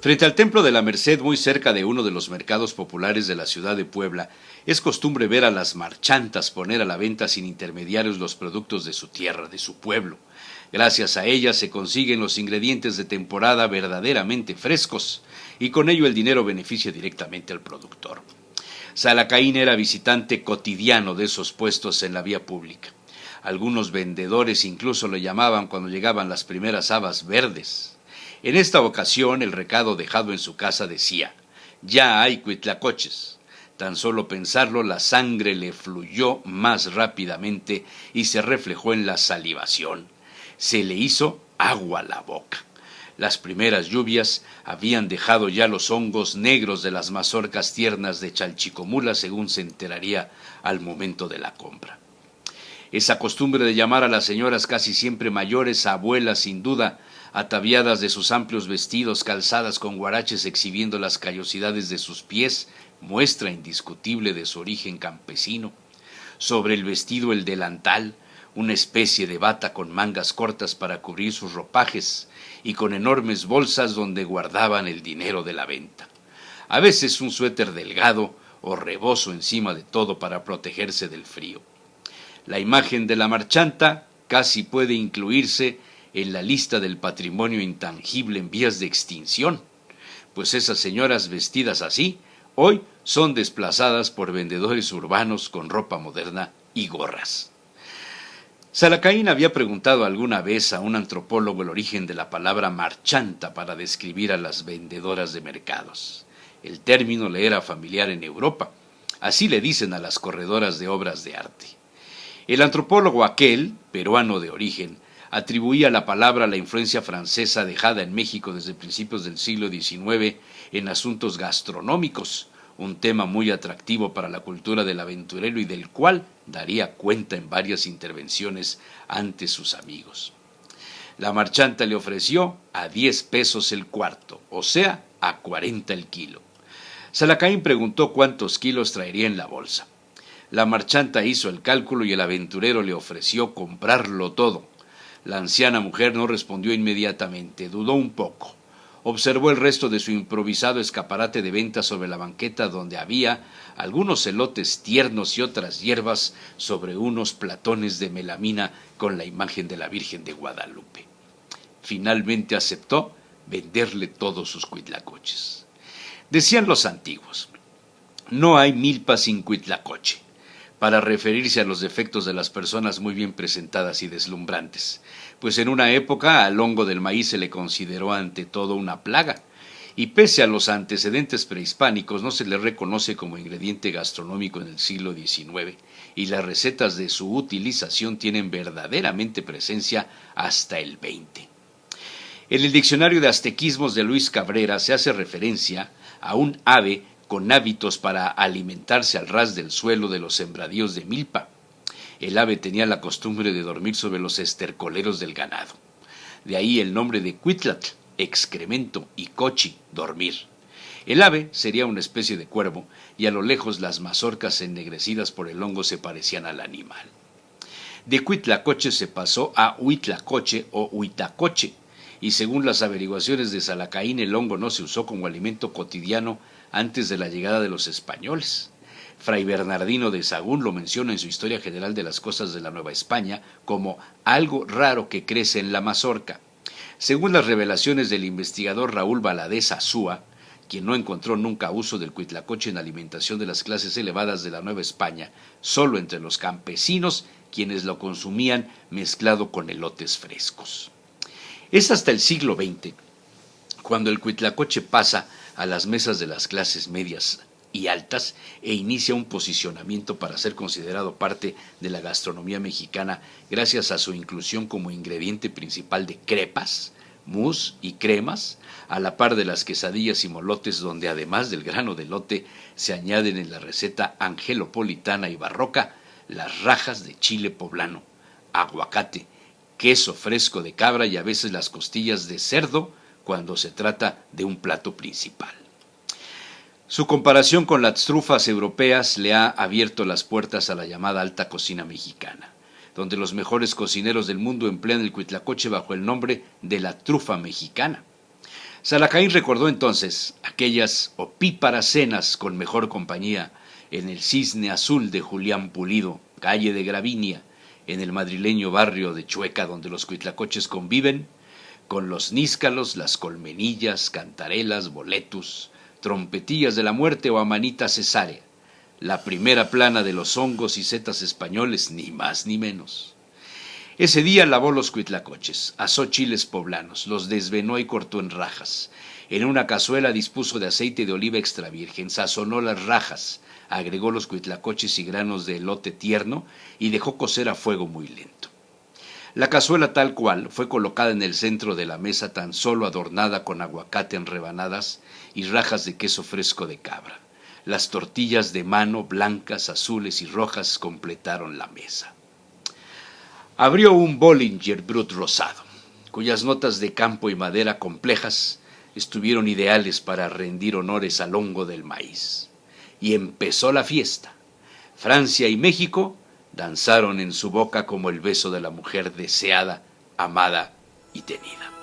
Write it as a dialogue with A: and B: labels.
A: Frente al Templo de la Merced, muy cerca de uno de los mercados populares de la ciudad de Puebla, es costumbre ver a las marchantas poner a la venta sin intermediarios los productos de su tierra, de su pueblo. Gracias a ellas se consiguen los ingredientes de temporada verdaderamente frescos y con ello el dinero beneficia directamente al productor. Salacaín era visitante cotidiano de esos puestos en la vía pública. Algunos vendedores incluso lo llamaban cuando llegaban las primeras habas verdes. En esta ocasión el recado dejado en su casa decía: ya hay cuitlacoches. Tan solo pensarlo, la sangre le fluyó más rápidamente y se reflejó en la salivación. Se le hizo agua a la boca. Las primeras lluvias habían dejado ya los hongos negros de las mazorcas tiernas de Chalchicomula, según se enteraría al momento de la compra. Esa costumbre de llamar a las señoras casi siempre mayores abuelas, sin duda, ataviadas de sus amplios vestidos, calzadas con guaraches exhibiendo las callosidades de sus pies, muestra indiscutible de su origen campesino. Sobre el vestido el delantal, una especie de bata con mangas cortas para cubrir sus ropajes y con enormes bolsas donde guardaban el dinero de la venta. A veces un suéter delgado o rebozo encima de todo para protegerse del frío. La imagen de la marchanta casi puede incluirse en la lista del patrimonio intangible en vías de extinción, pues esas señoras vestidas así hoy son desplazadas por vendedores urbanos con ropa moderna y gorras. Salacaín había preguntado alguna vez a un antropólogo el origen de la palabra marchanta para describir a las vendedoras de mercados. El término le era familiar en Europa. Así le dicen a las corredoras de obras de arte. El antropólogo aquel, peruano de origen, atribuía la palabra a la influencia francesa dejada en México desde principios del siglo XIX en asuntos gastronómicos, un tema muy atractivo para la cultura del aventurero y del cual daría cuenta en varias intervenciones ante sus amigos. La marchanta le ofreció a 10 pesos el cuarto, o sea, a 40 el kilo. Salacaín preguntó cuántos kilos traería en la bolsa. La marchanta hizo el cálculo y el aventurero le ofreció comprarlo todo. La anciana mujer no respondió inmediatamente, dudó un poco. Observó el resto de su improvisado escaparate de venta sobre la banqueta donde había algunos elotes tiernos y otras hierbas sobre unos platones de melamina con la imagen de la Virgen de Guadalupe. Finalmente aceptó venderle todos sus cuitlacoches. Decían los antiguos: no hay milpa sin cuitlacoche, para referirse a los defectos de las personas muy bien presentadas y deslumbrantes, pues en una época al hongo del maíz se le consideró ante todo una plaga, y pese a los antecedentes prehispánicos no se le reconoce como ingrediente gastronómico en el siglo XIX, y las recetas de su utilización tienen verdaderamente presencia hasta el XX. En el diccionario de aztequismos de Luis Cabrera se hace referencia a un ave con hábitos para alimentarse al ras del suelo de los sembradíos de milpa. El ave tenía la costumbre de dormir sobre los estercoleros del ganado. De ahí el nombre de cuitlatl, excremento, y cochi, dormir. El ave sería una especie de cuervo, y a lo lejos las mazorcas ennegrecidas por el hongo se parecían al animal. De cuitlacoche se pasó a huitlacoche o huitacoche, y según las averiguaciones de Salacaín, el hongo no se usó como alimento cotidiano antes de la llegada de los españoles. Fray Bernardino de Sahagún lo menciona en su Historia General de las Costas de la Nueva España como algo raro que crece en la mazorca. Según las revelaciones del investigador Raúl Valadez Azúa, quien no encontró nunca uso del cuitlacoche en alimentación de las clases elevadas de la Nueva España, solo entre los campesinos, quienes lo consumían mezclado con elotes frescos. Es hasta el siglo XX cuando el cuitlacoche pasa a las mesas de las clases medias y altas e inicia un posicionamiento para ser considerado parte de la gastronomía mexicana gracias a su inclusión como ingrediente principal de crepas, mousse y cremas, a la par de las quesadillas y molotes, donde además del grano de elote se añaden en la receta angelopolitana y barroca las rajas de chile poblano, aguacate, queso fresco de cabra y a veces las costillas de cerdo cuando se trata de un plato principal. Su comparación con las trufas europeas le ha abierto las puertas a la llamada alta cocina mexicana, donde los mejores cocineros del mundo emplean el cuitlacoche bajo el nombre de la trufa mexicana. Salacaín recordó entonces aquellas opíparas cenas con mejor compañía en el Cisne Azul de Julián Pulido, calle de Gravinia, en el madrileño barrio de Chueca, donde los cuitlacoches conviven con los níscalos, las colmenillas, cantarelas, boletus, trompetillas de la muerte o amanita cesárea, la primera plana de los hongos y setas españoles, ni más ni menos. Ese día lavó los cuitlacoches, asó chiles poblanos, los desvenó y cortó en rajas. En una cazuela dispuso de aceite de oliva extra virgen, sazonó las rajas, agregó los cuitlacoches y granos de elote tierno y dejó cocer a fuego muy lento. La cazuela tal cual fue colocada en el centro de la mesa, tan solo adornada con aguacate en rebanadas y rajas de queso fresco de cabra. Las tortillas de mano, blancas, azules y rojas, completaron la mesa. Abrió un Bollinger Brut rosado, cuyas notas de campo y madera complejas estuvieron ideales para rendir honores al hongo del maíz. Y empezó la fiesta. Francia y México danzaron en su boca como el beso de la mujer deseada, amada y tenida.